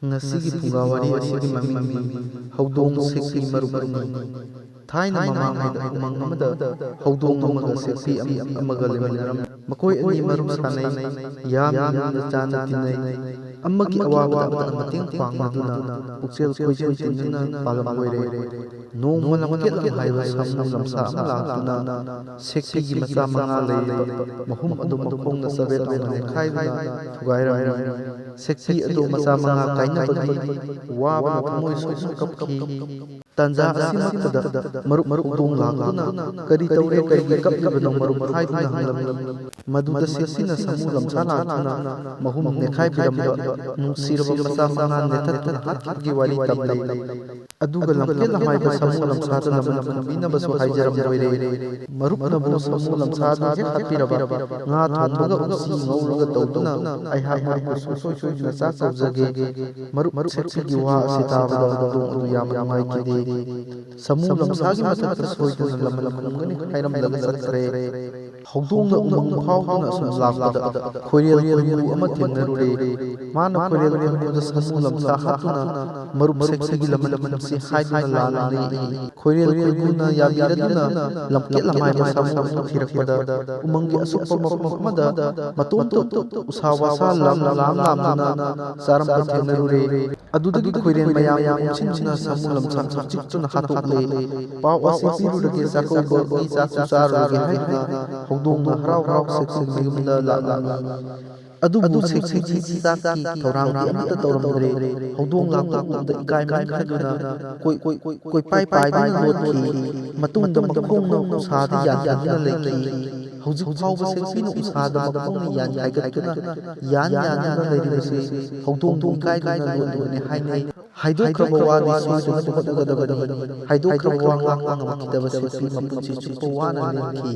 ꯉꯁꯤꯒꯤ ꯐꯨꯡꯒꯥꯋꯥꯔꯤ ꯑꯁꯤꯒꯤ ꯃꯃꯤꯡꯗꯤ ꯍꯧꯗꯣꯡ ꯁꯦꯛꯄꯤ ꯃꯔꯨꯞꯅꯤ꯫ ꯊꯥꯏꯅ ꯃꯃꯥꯡꯉꯩꯗ ꯎꯃꯪ ꯑꯃꯗ ꯍꯧꯗꯣꯡ ꯑꯃꯒ ꯁꯦꯛꯄꯤ ꯑꯃꯒ ꯂꯩꯃꯤꯟꯅꯔꯝꯃꯤ꯫ ꯃꯈꯣꯏ ꯑꯅꯤ ꯃꯔꯨꯞ ꯁꯥꯟꯅꯩ, ꯌꯥꯝꯅ ꯂꯨꯅ ꯆꯥꯟꯅ ꯇꯤꯟꯅꯩ꯫ ꯑꯃꯒꯤ ꯑꯋꯥꯕꯗ ꯑꯃꯅ ꯃꯇꯦꯡ ꯄꯥꯡꯅꯗꯨꯅ ꯄꯨꯛꯆꯦꯜ ꯈꯣꯏꯖꯦꯜ ꯇꯤꯟꯅꯗꯨꯅ ꯄꯥꯂꯝ ꯑꯣꯏꯔꯦ꯫ ꯅꯣꯡꯃ ꯂꯝꯀꯦꯠꯂꯝ ꯍꯥꯏꯕ ꯁꯥꯃꯨ ꯂꯝꯁꯥ ꯑꯃ ꯂꯥꯛꯇꯨꯅ ꯁꯦꯛꯄꯤꯒꯤ ꯃꯆꯥ ꯃꯉꯥ ꯂꯩꯔꯤꯕ ꯃꯍꯨꯝ ꯑꯗꯨ ꯃꯈꯣꯡꯅ ꯆꯕꯦꯠ ꯂꯥꯎꯅ ꯅꯦꯠꯈꯥꯏꯗꯨꯅ ꯊꯨꯒꯥꯏꯔꯝꯃꯤ꯫ ꯁꯦꯛꯄꯤ ꯑꯗꯨ ꯃꯆꯥ ꯃꯉꯥ ꯀꯥꯏꯅꯕꯒꯤ ꯋꯥꯕꯅ ꯊꯃꯣꯏ ꯁꯣꯛꯅ ꯀꯞꯈꯤ꯫ ꯇꯥꯟꯖꯥ ꯑꯁꯤꯃꯛꯇꯗ ꯃꯔꯨꯞ ꯍꯧꯗꯣꯡ ꯂꯥꯛꯇꯨꯅ "ꯀꯔꯤ ꯇꯧꯔꯦ, ꯀꯔꯤꯒꯤ ꯀꯞꯂꯤꯕꯅꯣ ꯃꯔꯨꯞ?" ꯍꯥꯏꯗꯨꯅ ꯍꯪꯂꯝꯃꯤ꯫ ꯃꯗꯨꯗ ꯁꯦꯛꯄꯤꯅ ꯁꯥꯃꯨ ꯂꯝꯁꯥ ꯂꯥꯛꯇꯨꯅ ꯃꯍꯨꯝ ꯅꯦꯠꯈꯥꯏꯕꯤꯔꯝꯕ ꯅꯨꯡꯁꯤꯔꯕ ꯃꯆꯥ ꯃꯉꯥ ꯅꯦꯠꯊꯠꯇꯨꯅ ꯍꯥꯠꯈꯤꯕꯒꯤ ꯋꯥꯔꯤ ꯇꯝꯂꯤ꯫ ꯑꯗꯨꯒ ꯂꯝꯀꯦꯠꯂꯝ ꯍꯥꯏꯕ ꯁꯥꯃꯨ ꯂꯝꯁꯥꯗꯨꯅ ꯃꯗꯨ ꯐꯨꯝꯕꯤꯅꯕꯁꯨ ꯍꯥꯏꯖꯔꯝꯂꯣꯏꯔꯦ꯫ "ꯃꯔꯨꯞꯅꯕꯨ ꯁꯥꯃꯨ ꯂꯝꯁꯥꯗꯨ ꯍꯦꯛ ꯍꯥꯠꯄꯤꯔꯕ ꯉꯥ ꯊꯣꯡꯕꯒ ꯎꯆꯤ ꯉꯧꯔꯒ ꯇꯧꯗꯨꯅ ꯑꯩꯍꯥꯛ ꯃꯔꯨꯞꯄꯨ ꯁꯨꯡꯁꯣꯏ ꯁꯣꯏꯗꯅ ꯆꯥꯛ ꯀꯧꯖꯒꯦ꯫" ꯃꯔꯨꯞ ꯁꯦꯛꯄꯤꯒꯤ ꯋꯥ ꯑꯁꯤ ꯇꯥꯕꯗ ꯍꯧꯗꯣꯡ ꯑꯗꯨ ꯌꯥꯝꯅ ꯅꯨꯡꯉꯥꯏꯈꯤꯗꯦ꯫ ꯁꯥꯃꯨ ꯂꯝꯁꯥꯒꯤ ꯃꯊꯛꯇ ꯁꯣꯏꯗꯅ ꯂꯃꯟ ꯈꯨꯝꯒꯅꯤ ꯍꯥꯏꯔꯝꯂꯒ ꯆꯠꯈ꯭ꯔꯦ꯫ ꯍꯧꯗꯣꯡꯅ ꯎꯃꯪ ꯐꯥꯎꯗꯨꯅ ꯑꯁꯨꯝ ꯂꯥꯛꯄꯗ ꯈꯣꯏꯔꯦꯜ ꯈꯣꯏꯃꯨ ꯑꯃ ꯊꯦꯡꯅꯔꯨꯔꯦ꯫ ꯃꯥꯅ ꯈꯣꯏꯔꯦꯜ ꯈꯣꯏꯃꯨꯗ "ꯁꯥꯃꯨ ꯂꯝꯁꯥ ꯍꯥꯠꯇꯨꯅ ꯃꯔꯨꯞ ꯁꯦꯛꯄꯤꯒꯤ ꯂꯃꯟ ꯈꯨꯝꯁꯤ" ꯍꯥꯏꯗꯨꯅ ꯂꯥꯟꯅ ꯂꯩ꯫ ꯈꯣꯏꯔꯦꯜ ꯈꯣꯏꯃꯨꯅ ꯌꯥꯕꯤꯔꯗꯨꯅ ꯂꯝꯀꯦꯠꯂꯝ ꯍꯥꯏꯕ ꯁꯥꯃꯨ ꯑꯗꯨ ꯊꯤꯔꯛꯄꯗ ꯎꯃꯪꯒꯤ ꯑꯁꯨꯞꯄ ꯃꯐꯝ ꯑꯃꯗ ꯃꯇꯣꯝꯇ ꯎꯁꯥ ꯋꯥꯁꯥ ꯂꯥꯝꯗꯨꯅ ꯆꯥꯔꯝꯕ ꯊꯦꯡꯅꯔꯨꯔꯦ꯫ ꯑꯗꯨꯗꯒꯤ ꯈꯣꯏꯔꯦꯜ ꯃꯌꯥꯝꯅ ꯀꯨꯝꯁꯤꯟꯗꯨꯅ ꯁꯥꯃꯨ ꯂꯝꯁꯥꯕꯨ ꯆꯤꯛꯇꯨꯅ ꯍꯥꯠꯇꯣꯛꯂꯦ꯫ ꯄꯥꯎ ꯑꯁꯤ ꯄꯤꯔꯨꯔꯒꯦ, ꯆꯥꯛꯀꯧꯕꯒꯤ ꯆꯥꯛꯁꯨ ꯆꯥꯔꯨꯔꯒꯦ ꯍꯥꯏꯗꯨꯅ ꯍꯧꯗꯣꯡꯅ ꯍꯔꯥꯎ ꯍꯔꯥꯎ ꯁꯦꯛꯄꯤꯒꯤ ꯃꯌꯨꯝꯗ ꯂꯥꯛꯂꯝꯃꯤ꯫ ꯑꯗꯨꯕꯨ ꯁꯦꯛꯄꯤꯗꯤ ꯆꯥꯛꯀꯤ ꯊꯧꯔꯥꯡꯗꯤ ꯑꯃꯠꯇ ꯇꯧꯔꯝꯗ꯭ꯔꯦ꯫ ꯍꯧꯗꯣꯡ ꯂꯥꯛꯄ ꯎꯕꯗ ꯏꯀꯥꯏꯃꯟꯈꯤꯗꯨꯅ ꯀꯣꯏꯄꯥꯏ ꯄꯥꯏꯗꯨꯅ ꯂꯣꯠꯈꯤ꯫ ꯃꯇꯨꯡꯗ ꯃꯈꯣꯡꯅ ꯎꯁꯥꯗ ꯌꯥꯟꯊꯗꯨꯅ ꯂꯩꯈꯤ꯫ ꯍꯧꯖꯤꯛ ꯐꯥꯎꯕ ꯁꯦꯛꯄꯤꯅ ꯎꯁꯥꯗ ꯃꯈꯣꯡꯅ ꯌꯥꯟꯈꯥꯏꯒꯠꯇꯨꯅ ꯌꯥꯟꯗꯨꯅ ꯂꯩꯔꯤꯕꯁꯤ ꯍꯧꯗꯣꯡꯕꯨ ꯏꯀꯥꯏꯗꯨꯅ ꯂꯣꯠꯂꯤꯕꯅꯤ ꯍꯥꯏꯅꯩ꯫ ꯍꯥꯏꯗꯣꯛꯈ꯭ꯔꯕ ꯋꯥꯗꯤ ꯁꯣꯏꯗꯅꯕ ꯍꯣꯠꯅꯒꯗꯕꯅꯤ꯫ ꯍꯥꯏꯗꯣꯛꯈ꯭ꯔꯕ ꯋꯥ ꯉꯥꯛꯄ ꯉꯝꯈꯤꯗꯕ ꯁꯦꯛꯄꯤ ꯃꯄꯨꯟꯁꯤ ꯆꯨꯞꯄ ꯋꯥꯅ ꯂꯦꯟꯈꯤ꯫